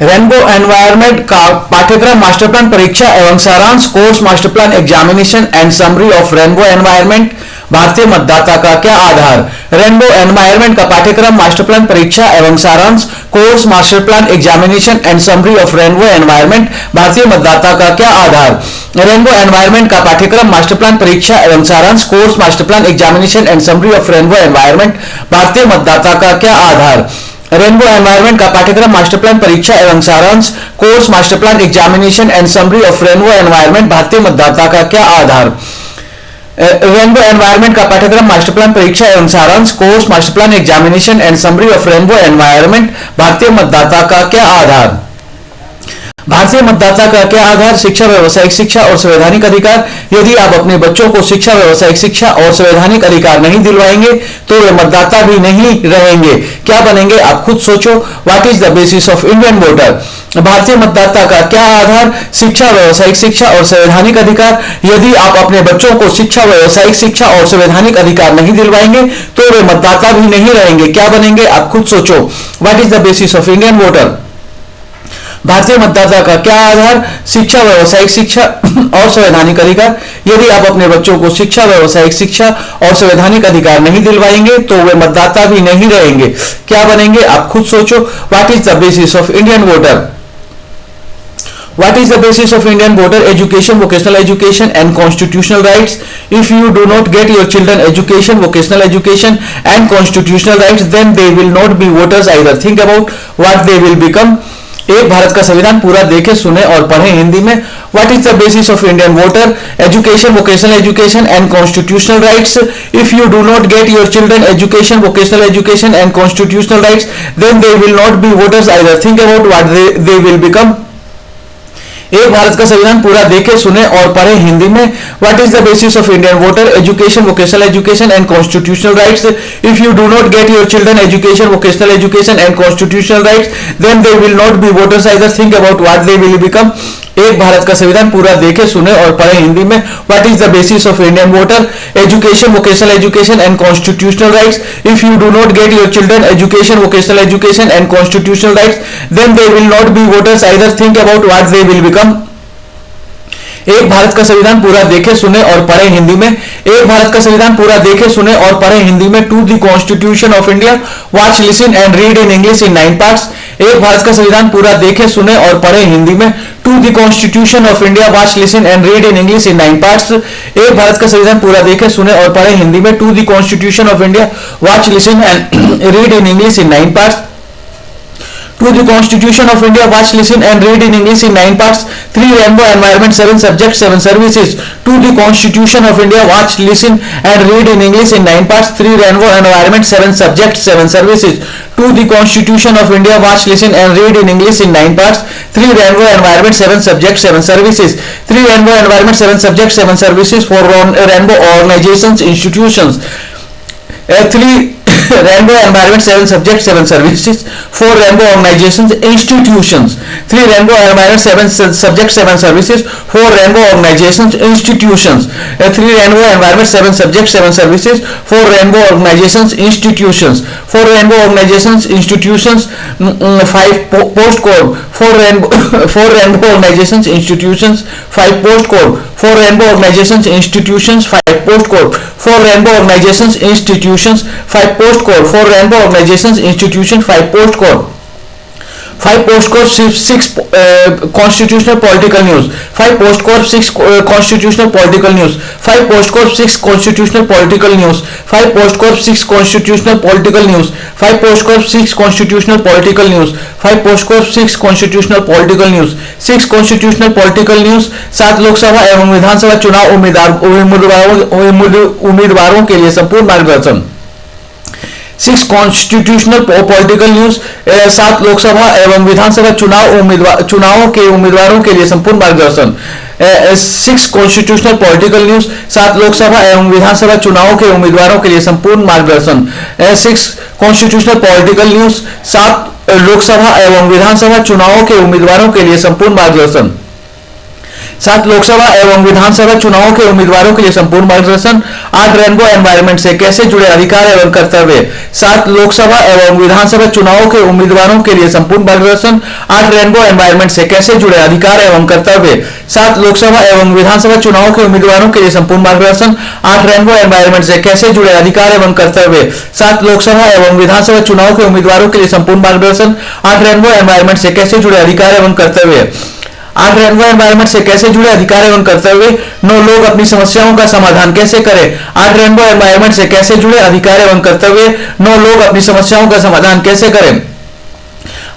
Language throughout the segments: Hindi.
रेनबो एनवायरनमेंट का पाठ्यक्रम मास्टर प्लान परीक्षा एवं सारांश course master plan examination and summary of rainbow environment भारतीय मतदाता का क्या आधार। रेनबो एनवायरनमेंट का पाठ्यक्रम मास्टर प्लान परीक्षा एवं सारांश course master plan examination and summary of rainbow environment भारतीय मतदाता का क्या आधार। रेनबो एनवायरनमेंट का पाठ्यक्रम मास्टर प्लान परीक्षा एवं सारांश course master plan examination and summary of rainbow environment भारतीय मतदाता का क्या आधार। रेनबो एनवायरनमेंट का पाठ्यक्रम मास्टर प्लान परीक्षा एवं सारांश course master plan examination and summary of rainbow environment भारतीय मतदाता का क्या आधार। रेनबो एनवायरनमेंट का पाठ्यक्रम मास्टर प्लान परीक्षा एवं सारांश course master plan examination and summary of rainbow environment भारतीय मतदाता का क्या आधार। भारतीय मतदाता का क्या आधार। शिक्षा, व्यवसायिक शिक्षा और संवैधानिक अधिकार। यदि आप अपने बच्चों को शिक्षा, व्यवसायिक शिक्षा और संवैधानिक अधिकार नहीं दिलवाएंगे तो वे मतदाता भी नहीं रहेंगे। क्या बनेंगे आप खुद सोचो। What is the basis of Indian voter. भारतीय मतदाता का क्या आधार। शिक्षा, व्यवसायिक शिक्षा और संवैधानिक अधिकार। यदि आप अपने बच्चों को शिक्षा, व्यवसायिक शिक्षा और संवैधानिक अधिकार नहीं दिलवाएंगे तो वे मतदाता भी नहीं रहेंगे। क्या बनेंगे आप खुद सोचो। What is the basis of Indian voter. भारतीय मतदाता का क्या आधार। शिक्षा, व्यवसायिक शिक्षा और संवैधानिक अधिकार। यदि आप अपने बच्चों को शिक्षा, व्यवसायिक शिक्षा और संवैधानिक अधिकार नहीं दिलवाएंगे तो वे मतदाता भी नहीं रहेंगे। क्या बनेंगे आप खुद सोचो। What is the basis of Indian voter. What is the basis of Indian voter? Education, vocational education and constitutional rights. If you do not get your children education, vocational education and constitutional rights, then they will not be voters either. Think about what they will become. एक भारत का संविधान पूरा देखें, सुने और पढ़ें हिंदी में। What is the basis of Indian voter? Education, vocational education and constitutional rights. If you do not get your children education, vocational education and constitutional rights, then they will not be voters either. Think about what they will become. एक भारत का संविधान पूरा देखें, सुने और पढ़ें हिंदी में। What is the basis of Indian voter. Education, vocational education and constitutional rights. If you do not get your children education, vocational education and constitutional rights, then they will not be voters either. Think about what they will become. एक भारत का संविधान पूरा देखें, सुने और पढ़ें हिंदी में। What is the basis of Indian voter. Education, vocational education and constitutional rights. If you do not get your children education, vocational education and constitutional rights, then they will not be voters either. Think about what they will become. एक भारत का संविधान पूरा देखें, सुने और पढ़ें हिंदी में। एक भारत का संविधान पूरा देखें, सुने और पढ़ें हिंदी में। To the constitution of India, watch, listen and read in English in 9 parts. एक भारत का संविधान पूरा देखें, सुने और पढ़ें हिंदी में। To the constitution of India, watch, listen and read in English in 9 parts. एक भारत का संविधान पूरा देखें, सुने और पढ़ें हिंदी में। To the constitution of India, watch, listen and read in English in 9 parts. To the Constitution of India, watch, listen and read in English in 9 parts. 3 Rainbow Environment, 7 subjects, 7 services. To the Constitution of India, watch, listen and read in English in 9 parts. 3 Rainbow Environment, 7 subjects, 7 services. To the Constitution of India, watch, listen and read in English in 9 parts. 3 Rainbow Environment, 7 subjects, 7 services. 3 Rainbow Environment, 7 subjects, 7 services for Rainbow organizations, institutions. 3 Rainbow Environment, 7 subjects, 7 services for Rainbow organizations, institutions. 3 Rainbow Environment, 7 subjects, 7 services for Rainbow organizations, institutions. 3 Rainbow Environment, 7 subjects, 7 services for Rainbow organizations, institutions. For Rainbow organizations, institutions, 5 postcode. For Rainbow organizations, institutions, 5 postcode. For Rainbow organizations, institutions, 5 postcode. For Rainbow organizations, institutions, 5 postcode. For Rainbow organizations, institutions, 5 postcode. 5 postcode, 6 constitutional political news. 5 postcode, 6 constitutional political news. 5 postcode, 6 constitutional political news. 5 postcode, 6 constitutional political news. 5 postcode, 6 constitutional political news. 5 postcode, 6 constitutional political news. 6 constitutional political news। 7 Lok Sabha एवं विधानसभा चुनाव उम्मीदवारों के लिए संपूर्ण मार्गदर्शन। 6 कॉन्स्टिट्यूशनल पॉलिटिकल न्यूज। 7 लोकसभा एवं विधानसभा चुनावों के उम्मीदवारों के लिए संपूर्ण मार्गदर्शन। 6 कॉन्स्टिट्यूशनल पॉलिटिकल न्यूज। 7 लोकसभा एवं विधानसभा चुनावों के उम्मीदवारों के लिए संपूर्ण मार्गदर्शन। 6 कॉन्स्टिट्यूशनल पॉलिटिकल न्यूज। 7 लोकसभा एवं विधानसभा चुनावों के उम्मीदवारों के लिए संपूर्ण मार्गदर्शन। 7 लोकसभा एवं विधानसभा चुनावों के उम्मीदवारों के लिए संपूर्ण मार्गदर्शन। 8 रेनबो एनवायरनमेंट से कैसे जुड़े अधिकार एवं कर्तव्य। 7 लोकसभा एवं विधानसभा चुनावों के उम्मीदवारों के लिए संपूर्ण मार्गदर्शन। 8 रेनबो एनवायरनमेंट से कैसे जुड़े अधिकार एवं कर्तव्य। 7 लोकसभा एवं विधानसभा चुनावों के उम्मीदवारों के लिए संपूर्ण मार्गदर्शन। 8 रेनबो एनवायरनमेंट से कैसे जुड़े अधिकार एवं कर्तव्य। 7 लोकसभा एवं विधानसभा चुनावों के उम्मीदवारों के लिए संपूर्ण मार्गदर्शन। 8 रेनबो एनवायरनमेंट से कैसे जुड़े अधिकार एवं कर्तव्य। 8 रेनबो एनवायरनमेंट से कैसे जुड़े अधिकार एवं कर्तव्य। 9 लोग अपनी समस्याओं का समाधान कैसे करें। 8 रेनबो एनवायरनमेंट से कैसे जुड़े अधिकार एवं कर्तव्य। 9 लोग अपनी समस्याओं का समाधान कैसे करें।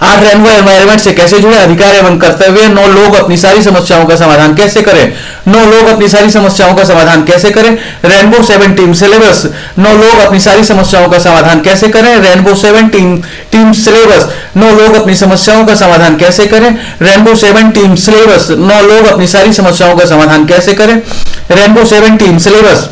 8 रेनबो एनवायरनमेंट से कैसे जुड़े अधिकार एवं कर्तव्य। 9 लोग अपनी सारी समस्याओं का समाधान कैसे करें। 9 लोग अपनी सारी समस्याओं का समाधान कैसे करें। Rainbow 7 team syllabus. 9 लोग अपनी सारी समस्याओं का समाधान कैसे करें। Rainbow 7 team syllabus. 9 लोग अपनी समस्याओं का समाधान कैसे करें। Rainbow 7 team syllabus. 9 लोग अपनी सारी समस्याओं का समाधान कैसे करें। Rainbow 7 team syllabus.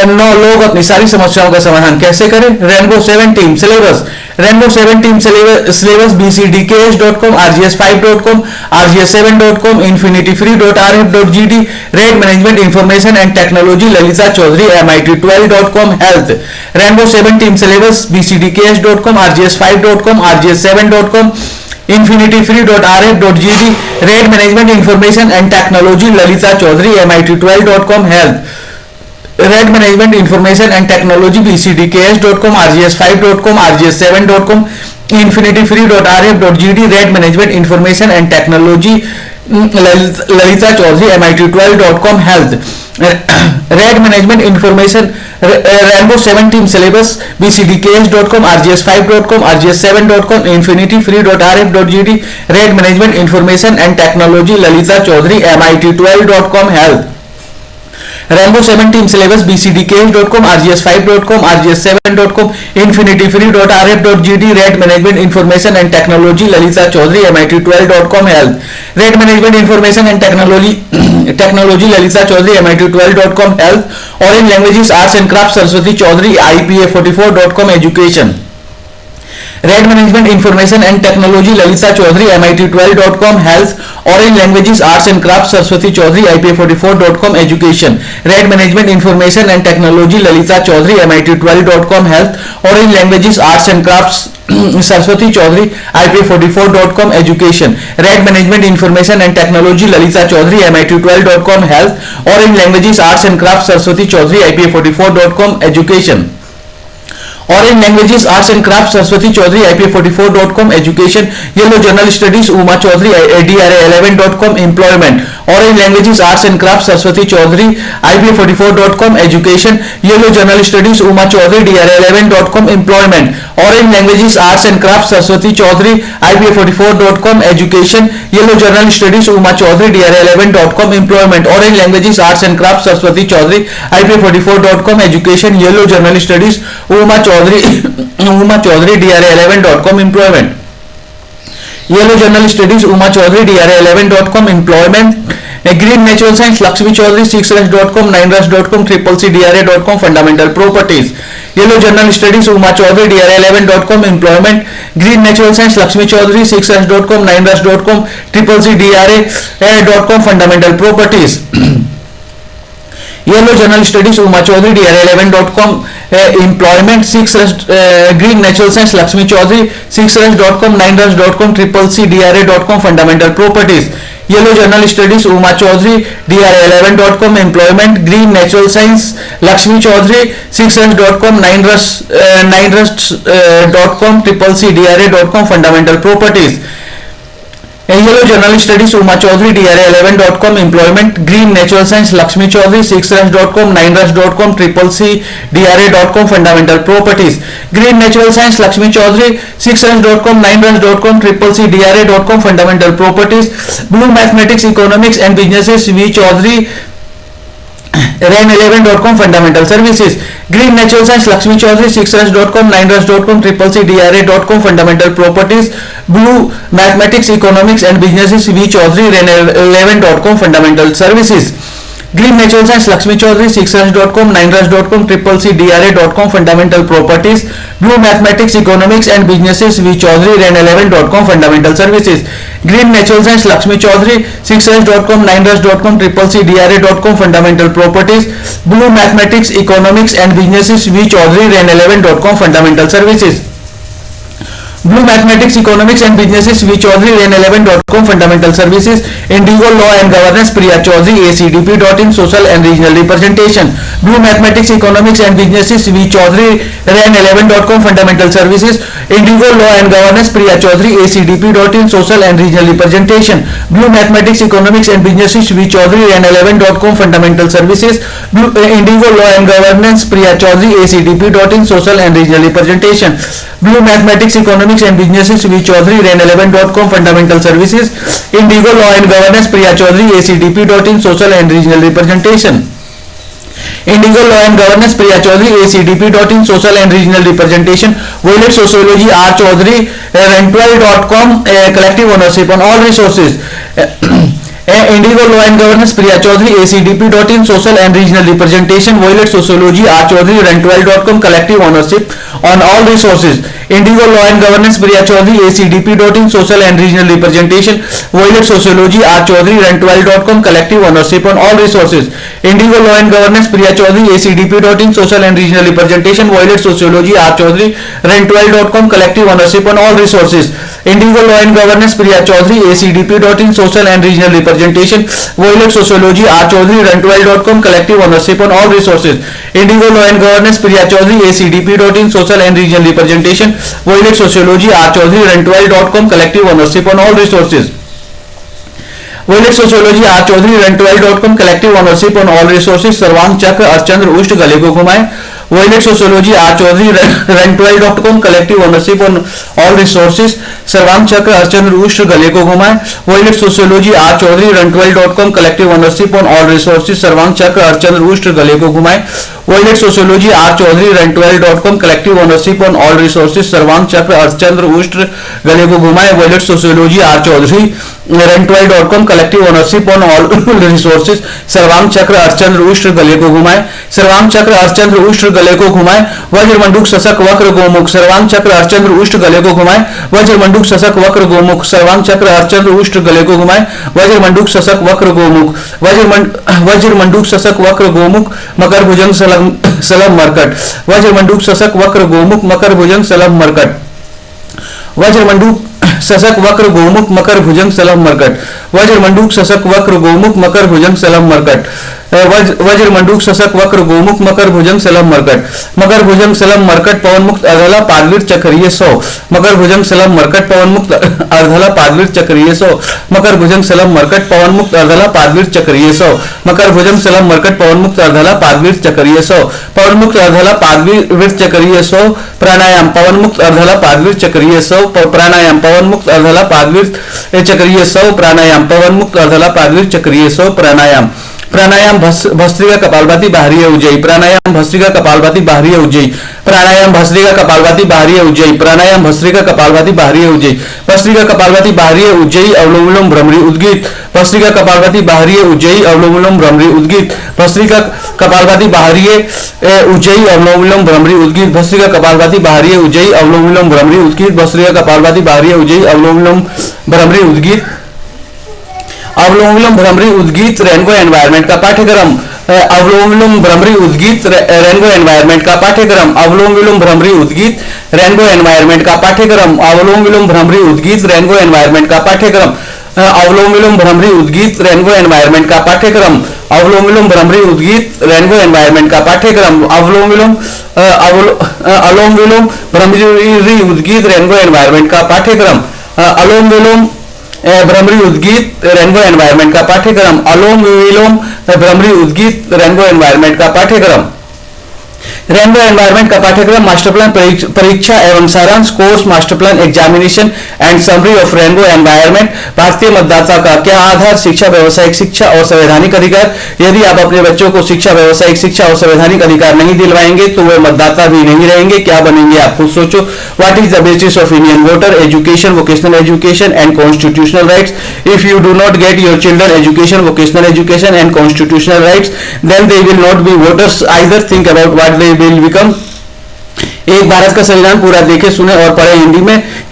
9 लोग अपनी सारी समस्याओं का समाधान कैसे करें। Rainbow 7 team syllabus. Rainbow 7 team syllabus bcdks.com, rgs5.com, rgs7.com, infinityfree.rf.gd, red management information and technology Lalita Chaudhary mit12.com, health. Rainbow 7 team syllabus bcdks.com, rgs5.com, rgs7.com, infinityfree.rf.gd, red management information and technology Lalita Chaudhary mit12.com, health. Red management information and technology bcdks.com, rgs5.com, rgs7.com, infinityfree.rf.gd, red management information and technology Lalita Chaudhary mit12.com, health. Red management information rainbow 7 team syllabus bcdks.com, rgs5.com, rgs7.com, infinityfree.rf.gd, red management information and technology Lalita Chaudhary mit12.com, health. Rainbow 7 team syllabus bcdks.com, rgs5.com, rgs7.com, infinityfree.rf.gd, red management information and technology Lalita Chaudhary mit12.com, health. Red management information and technology Lalita Chaudhary mit12.com, health. Orange languages arts and craft Saraswati Chaudhary ipa44.com, education. Red management information and technology Lalita Chaudhary mit12.com, health. Orange languages arts and craft Saraswati Chaudhary ipa44.com, education. Red management information and technology Lalita Chaudhary mit12.com, health. Orange languages arts and craft Saraswati Chaudhary ipa44.com, education. Red management information and technology Lalita Chaudhary mit12.com, health. Orange languages arts and craft Saraswati Chaudhary ipa44.com, education. Orange languages arts and craft Saraswati Chaudhary ipa44.com, education. Yellow journal studies Uma Chaudhary dra11.com, employment. Orange languages arts and craft Saraswati Chaudhary ipa44.com, education. Yellow journal studies Uma Chaudhary dra11.com, employment. Orange languages arts and craft Saraswati Chaudhary ipa44.com, education. Yellow journal studies Uma Chaudhary dra11.com, employment. Orange languages arts and craft Saraswati Chaudhary ipa44.com, education. Yellow journal studies Uma Chaudhary dra11.com, employment. Yellow journal studies Uma Chaudhary dra11.com, employment. Green natural science Lakshmi Chaudhary 6rush.com, 9rush.com, CCCDRA.com, fundamental properties. Yellow journal studies Uma Chaudhary dra11.com, employment. Green natural science Lakshmi Chaudhary 6rush.com, 9rush.com, CCCDRA.com, fundamental properties. Yellow journal studies Uma Chaudhary dra11.com, employment. Green natural science Lakshmi Chaudhary 6rush.com, 9rush.com, CCCDRA.com, fundamental properties. Yellow journal studies Uma Chaudhary dra11.com, employment. Green natural science Lakshmi Chaudhary 6rush.com, 9rush.com, CCCDRA.com, fundamental properties. Yellow journal studies Uma Chaudhary dra11.com, employment. Green natural science Lakshmi Chaudhary 6rush.com, 9rush.com, CCCDRA.com, fundamental properties. Green natural science Lakshmi Chaudhary 6rush.com, 9rush.com, CCCDRA.com, fundamental properties. Blue mathematics economics and businesses V Chaudhary ren11.com, fundamental services. Green natural science Lakshmi Chaudhary 6rush.com, 9rush.com, CCCDRA.com, fundamental properties. Blue mathematics economics and businesses V Chaudhary ren11.com, fundamental services. Green natural science Lakshmi Chaudhary, सिक्सरस.com, नाइनरस.com, CCCDRA.com, fundamental properties. Blue mathematics economics and businesses V Chaudhary, REN11.com, fundamental services. Green natural science Lakshmi Chaudhary, सिक्सरस.com, नाइनरस.com, CCCDRA.com, fundamental properties. Blue mathematics economics and businesses V Chaudhary, REN11.com, fundamental services. Blue mathematics economics and businesses V Chaudhary, REN11.com, fundamental services. Indigo law and governance Priya Chaudhary, ACDP.in, social and regional representation. Blue mathematics economics and businesses V Chaudhary, REN11.com, fundamental services. Indigo law and governance Priya Chaudhary, ACDP.in, social and regional representation. Blue mathematics economics and businesses V Chaudhary, REN11.com, fundamental services. Indigo law and governance Priya Chaudhary, ACDP.in, social and regional representation. Blue mathematics economics and businesses V Chaudhary, REN11.com, fundamental services. Indigo law and governance Priya Chaudhary, ACDP.in, social and regional representation. Indigo law and governance Priya Chaudhary, ACDP.in, social and regional representation. Violet sociology R Chaudhary, REN12.com, collective ownership on all resources. Indigo law and governance Priya Chaudhary, ACDP.in, social and regional representation. Violet sociology R Chaudhary, REN12.com, collective ownership on all resources. Indigo law and governance Priya Chaudhary, ACDP.in, social and regional representation. Violet sociology R Chaudhary, REN12.com, collective ownership on all resources. Indigo law and governance Priya Chaudhary, ACDP.in, social and regional representation. Violet sociology R Chaudhary, REN12.com, collective ownership on all resources. Indigo law and governance Priya Chaudhary, ACDP.in, social and regional representation. Violet sociology R Chaudhary, REN12.com, collective ownership on all resources. Indigo law and governance Priya Chaudhary, ACDP.in, social and regional representation. Violet sociology R Chaudhary, REN12.com, collective ownership on all resources. Violet sociology R Chaudhary, REN12.com, collective ownership on all resources. सर्वांग चक्र अर्चंद्र उष्ट गले को घुमाए। Violet sociology R Chaudhary, REN12.com, collective ownership on all resources. सर्वांग चक्र अर्चंद्र उष्ट गले को घुमाए। Violet sociology R Chaudhary, REN12.com, collective ownership on all resources. सर्वांग चक्र अर्चंद्र उष्ट गले को घुमाए। Violet sociology R Chaudhary, REN12.com, collective ownership on all resources. सर्वांग चक्र अर्चंद्र उष्ट गले को घुमाए। Violet sociology R Chaudhary, REN12.com, collective ownership on all resources. सर्वांग चक्र अर्चंद्र उष्ट गले को घुमाए। सर्वांग चक्र अर्चंद्र उष्ट गले को घुमाए। वज्र मंडूक सशक वक्र गोमुख। सर्वांग चक्र अर्चंद्र उष्ट गले को घुमाए। वज्र मंडूक सशक वक्र गोमुख। सर्वांग चक्र अर्चंद्र उष्ट गले को घुमाए। वज्र मंडूक सशक वक्र गोमुख। वज्र मंडूक सशक वक्र गोमुख, मकर भुजंग सलम मरकट। वज्र मंडूक सशक वक्र गोमुख, मकर भुजंग सलम मरकट। वज्र मंडूक सशक वक्र गोमुख, मकर भुजंग सलम मरकट। वज्र मंडूक सशक वक्र गोमुख, मकर भुजंग सलम मरकट। वज्र मंडूक सशक वक्र गोमुख, मकर भुजंग सलम मरकट। मकर भुजंग सलम मरकट, पवन मुक्त अर्धला पादवीर चक्रीय 100। मकर भुजंग सलम मरकट, पवन मुक्त अर्धला पादवीर चक्रीय 100। मकर भुजंग सलम मरकट, पवन मुक्त अर्धला पादवीर चक्रीय 100। मकर भुजंग सलम मरकट, पवन मुक्त अर्धला पादवीर चक्रीय 100। पवन मुक्त अर्धला पादवीर चक्रीय 100। प्राणायाम पवन मुक्त अर्धला पादवीर चक्रीय 100। प्राणायाम पवन मुक्त अर्धला पादवीर चक्रीय 100। प्राणायाम पवन मुक्त अर्धला पादवीर चक्रीय 100। प्राणायाम प्राणायाम भस्त्रिका कपालभाति बाहरी उज्जयी। प्राणायाम भस्त्रिका कपालभाति बाहरी उज्जयी। प्राणायाम भस्त्रिका कपालभाति बाहरी उज्जयी। प्राणायाम भस्त्रिका कपालभाति बाहरी उज्जयी। भस्त्रिका कपालभाति बाहरी उज्जयी, अवलोम विलोम भ्रमरी उद्गीत। भस्त्रिका कपालभाति बाहरी उज्जयी, अवलोम विलोम भ्रमरी उद्गीत। भस्त्रिका कपालभाति बाहरी उज्जयी, अवलोम विलोम भ्रमरी उद्गीत। भस्त्रिका कपालभाति बाहरी उज्जयी, अवलोम विलोम भ्रमरी उद्गीत। भस्त्रिका कपालभाति बाहरी उज्जयी, अवलोम विलोम भ्रमरी उद्गीत। अवलोम विलोम भ्रमरी उद्गीत रेनबो एनवायरनमेंट का पाठ्यक्रम। अवलोम विलोम भ्रमरी उद्गीत रेनबो एनवायरनमेंट का पाठ्यक्रम। अवलोम विलोम भ्रमरी उद्गीत रेनबो एनवायरनमेंट का पाठ्यक्रम। अवलोम विलोम भ्रमरी उद्गीत रेनबो एनवायरनमेंट का पाठ्यक्रम। अवलोम विलोम भ्रमरी उद्गीत रेनबो एनवायरनमेंट का पाठ्यक्रम। अवलोम विलोम भ्रमरी उद्गीत रेनबो एनवायरनमेंट का पाठ्यक्रम। अवलोम विलोम अलोम विलोम भ्रमरी उद्गीत रेनबो एनवायरनमेंट का पाठ्यक्रम। अलोम विलोम भ्रमरी उद्गीत रेनबो एनवायरनमेंट का पाठ्यक्रम। अलोम विलोम भ्रमरी उद्गीत रेनबो एनवायरनमेंट का पाठ्यक्रम। रेनबो एनवायरनमेंट का पाठ्यक्रम मास्टर प्लान परीक्षा एवं सारांश course master plan examination and summary of rainbow environment भारतीय मतदाता का क्या आधार शिक्षा व्यावसायिक शिक्षा और संवैधानिक अधिकार। यदि आप अपने बच्चों को शिक्षा व्यावसायिक शिक्षा और संवैधानिक अधिकार नहीं दिलवाएंगे तो वे मतदाता भी नहीं रहेंगे, क्या बनेंगे आप खुद सोचो। What is the basis of Indian voter? Education, vocational education and constitutional rights. If you do not get your children education, vocational education and constitutional rights then they will not be voters either. Think about what they will become. एक भारत का संविधान पूरा देखे सुने और पढ़े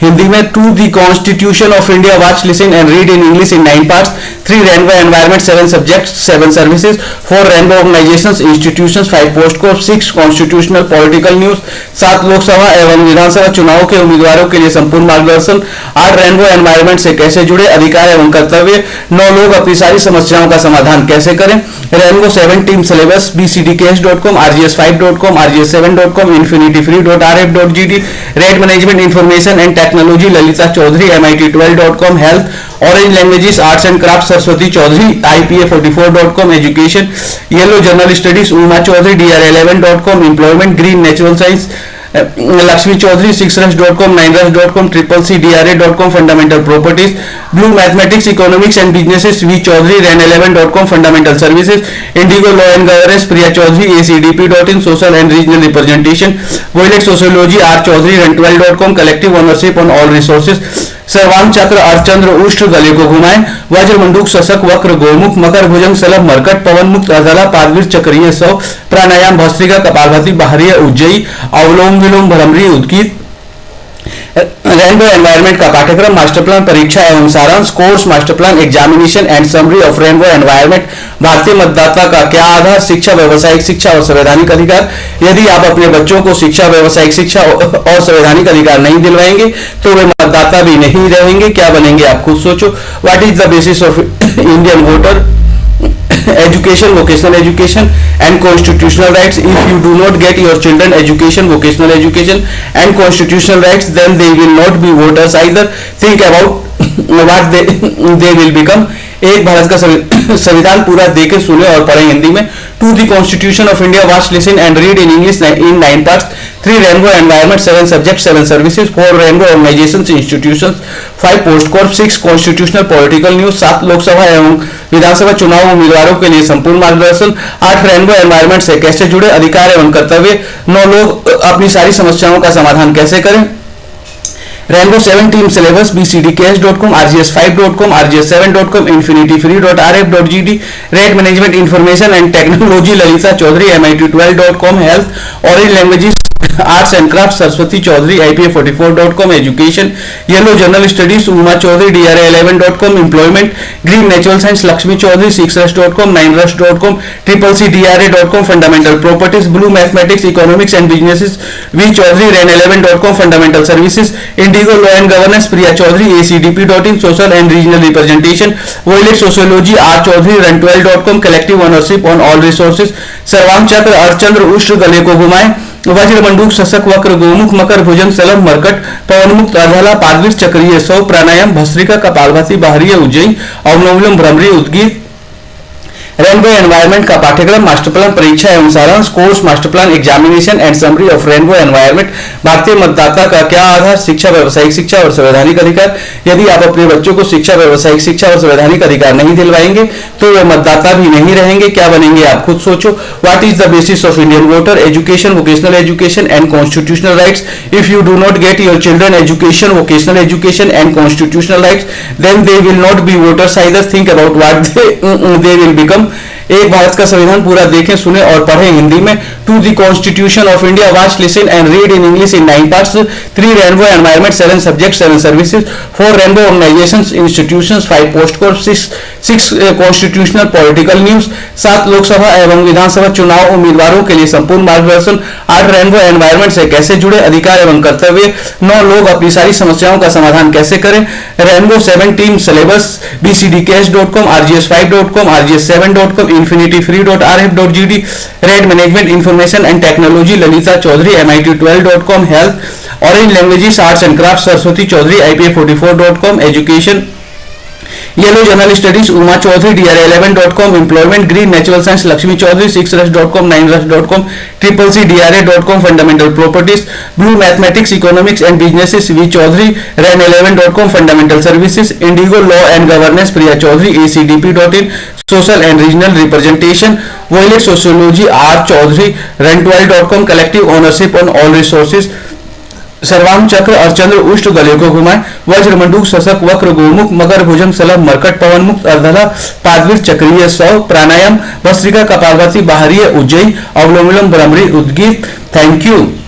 हिंदी में to the constitution of India, watch listen and read in English in 9 parts, 3 rainbow environment, 7 subjects, 7 services, 4 rainbow organisations institutions, 5 post course, 6 constitutional political news, 7 Lok Sabha एवं विधानसभा चुनाव के उम्मीदवारों के लिए संपूर्ण मार्गदर्शन, 8 रेनबो एनवायरनमेंट से कैसे जुड़े, अधिकार एवं कर्तव्य, 9 लोग अपनी सारी समस्याओं का समाधान कैसे करें, rainbow 7 team syllabus, bcdks.com, rgs5.com, rgs7.com, infinity3.rf.gd, rate management information and technology Lalita Chaudhary, mit12.com, health orange languages arts and craft Saraswati Chaudhary, ipa44.com, education yellow general studies Uma Chaudhary, dr11.com, employment green natural science Lakshmi Chaudhary, 6rush.com, 9rush.com, CCCDRA.com, fundamental properties blue mathematics economics and businesses V Chaudhary, ren11.com, fundamental services indigo law and governance Priya Chaudhary, acdp.in, social and regional representation violet sociology R Chaudhary, ren12.com, collective ownership on all resources सर्वांग चक्र अर्चंद्र उष्ट गले को घुमाएं, वज्र मंडूक शशक वक्र गोमुख मकर भुजंग सलभ मरकट पवन मुक्त अधला पादवीर चक्रीय सौ प्राणायाम भस्त्रिका कपालभाति बाहरी उज्जयी अवलोम विलोम भ्रमरी उद्गीत। रेनबो एनवायरनमेंट का पाठ्यक्रम मास्टर प्लान परीक्षा एवं सारांश course master plan examination and summary of rainbow environment भारतीय मतदाता का क्या आधार शिक्षा व्यावसायिक शिक्षा और संवैधानिक अधिकार। यदि आप अपने बच्चों को शिक्षा व्यावसायिक शिक्षा और संवैधानिक अधिकार नहीं दिलवाएंगे तो वे मतदाता भी नहीं रहेंगे, क्या बनेंगे आप खुद सोचो। What is the basis of Indian voter? education, vocational education and constitutional rights. If you do not get your children education, vocational education and constitutional rights, then they will not be voters either. Think about what they will become. एक भारत का संविधान पूरा देखे सुने और पढ़े हिंदी में to the constitution of India, watch listen and read in English in 9 parts, 3 rainbow environment, 7 subject, 7 services, 4 rainbow organisations institutions, 5 post course, 6 constitutional political news, 7 Lok Sabha एवं विधानसभा चुनाव उम्मीदवारों के लिए संपूर्ण मार्गदर्शन, 8 रेनबो एनवायरनमेंट से कैसे जुड़े, अधिकार एवं कर्तव्य, 9 लोग अपनी सारी समस्याओं का समाधान कैसे करें, rainbow 7 team syllabus bcdks.com, rgs5.com, rgs7.com, infinity3.rf.gd, rate management information and technology Lalita Chaudhary, mit12.com, health orange languages arts and craft Saraswati Chaudhary, ipa44.com, education yellow general studies Uma Chaudhary, dr11.com, employment green natural science Lakshmi Chaudhary, 6rush.com, 9rush.com, CCCDRA.com, fundamental properties blue mathematics economics and businesses V Chaudhary, ren11.com, fundamental services indigo law and governance Priya Chaudhary, acdp.in, social and regional representation violet sociology R Chaudhary, ren12.com, collective ownership on all resources सर्वांग चक्र अर्चंद्र उष्ट गले को घुमाएं, वज्र मंडूक शशक वक्र गोमुख मकर भुजंग सलभ मरकट पवन मुक्त अधला पादवीर चक्रीय सौ प्राणायाम भस्त्रिका कपालभाति बाहरी उज्जयी अवलोम भ्रमरी उद्गीत। रेनबो एनवायरनमेंट का पाठ्यक्रम मास्टर प्लान परीक्षा एवं सारांश course master plan examination and summary of rainbow environment भारतीय मतदाता का क्या आधार शिक्षा व्यावसायिक शिक्षा और संवैधानिक अधिकार। यदि आप अपने बच्चों को शिक्षा व्यावसायिक शिक्षा और संवैधानिक अधिकार नहीं दिलवाएंगे तो वे मतदाता भी नहीं रहेंगे, क्या बनेंगे आप खुद सोचो। What is the basis of Indian voter? Education, vocational education and constitutional rights. If you do not get your children education, vocational education and constitutional rights, then they will not be voters either. Think about what they will become. एक भारत का संविधान पूरा देखें सुने और पढ़े हिंदी में to the constitution of India, watch listen and read in English in 9 parts, 3 rainbow environment, 7 subject, 7 services, 4 rainbow organisations institutions, 5 post course, 6 constitutional political news, 7 Lok Sabha एवं विधानसभा चुनाव उम्मीदवारों के लिए संपूर्ण मार्गदर्शन, 8 रेनबो एनवायरनमेंट से कैसे जुड़े, अधिकार एवं कर्तव्य, 9 लोग अपनी सारी समस्याओं का समाधान कैसे करें, rainbow 7 team syllabus bcdks.com, rgs5.com, rgs7.com, infinity3.rf.gd, rate management information and technology Lalita Chaudhary, mit12.com, health orange languages arts and craft Saraswati Chaudhary, ipa44.com, education yellow general studies Uma Chaudhary, dra11.com, employment green, natural science Lakshmi Chaudhary, 6rush.com, 9rush.com, CCC, fundamental properties, blue mathematics, economics and businesses V Chaudhary, ran11.com, fundamental services, indigo law and governance Priya Chaudhary, acdp.in, social and regional representation, violet sociology R Chaudhary, rent12.com, collective ownership on all resources, सर्वांग चक्र और चंद्र उष्ट गले को घुमाए, वज्र मंडूक शशक वक्र गोमुख मकर भुजंग सलभ मरकट पवन मुक्त अर्धला पादवीर चक्रीय सौ, प्राणायाम भस्त्रिका कपालभाति बाहरीय उज्जयी, अवलोम विलोम भ्रमरी उद्गीत। Thank you.